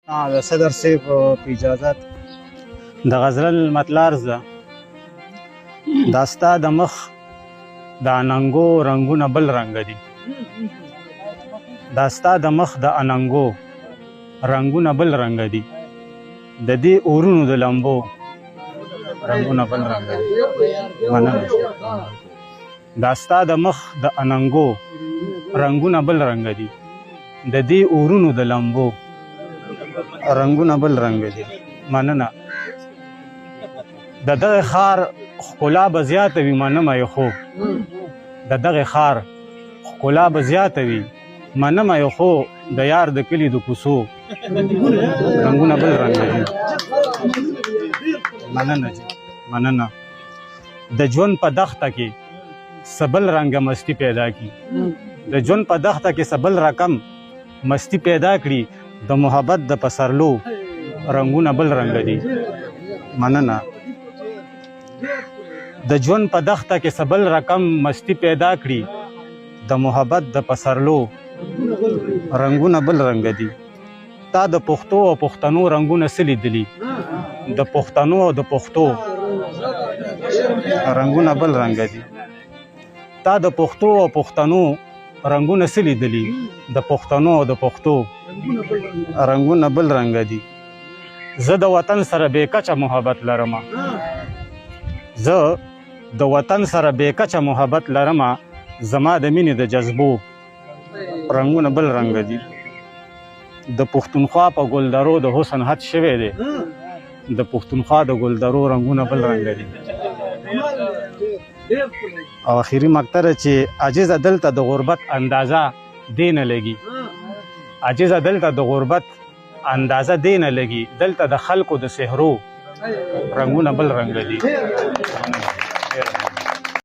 د صدر صاحب په اجازت د غزل مطلارز ده دا ستا د مخ د اننګو رنګونه بل رنګ دي دا ستا د مخ د اننګو رنګونه بل رنګ دي د دې اورونو د لمبو رنګونه بل رنګ دي مننه دا ستا د مخ د اننګو رنګونه بل رنګ دي د دې اورونو د لمبو رنګونه بل رنګ دي مننه د دغه ښار ښکلا به زیاته وي منمه یې خو د دغه ښار ښکلا به زیاته وي منمه یې خو د یار د کلي د کوڅو رنګونه بل رنګ دي مننه جي مننه د ژوند په دښته کې سبل رنګه مستی پیدا کی د ژوند په دښته کې سبل رقم مستی پیدا کړي د محبت د پسرلو رنګونه بل رنګ دي مننه د ژوند په دښته کې سبل رقم مستی پیدا کړي د محبت د پسرلو رنګونه بل رنګ دي تا د پښتو او پښتنو رنګونه څه لیدلي د پښتنو او د پښتو رنګونه بل رنګ دي تا د پښتو او پښتنو رنګونه څه لیدلي د پښتنو او د پښتو رنګونه بل رنګ دي زه د وطن سره بې کچه محبت لرم زه د وطن سره بې کچه محبت لرم زما د مینې د جذبو رنګونه بل رنګ دي د پښتونخوا په ګلدرو د حسن حد شوی دی د پښتونخوا د ګلدرو رنګونه بل رنګ دي او اخیری مقطره چې عاجزه دلته د غربت اندازه دی نه لګي عاجزه دلته د غربت اندازه دی نه لګي دلته د خلکو د سحرو رنګونه بل رنګ دي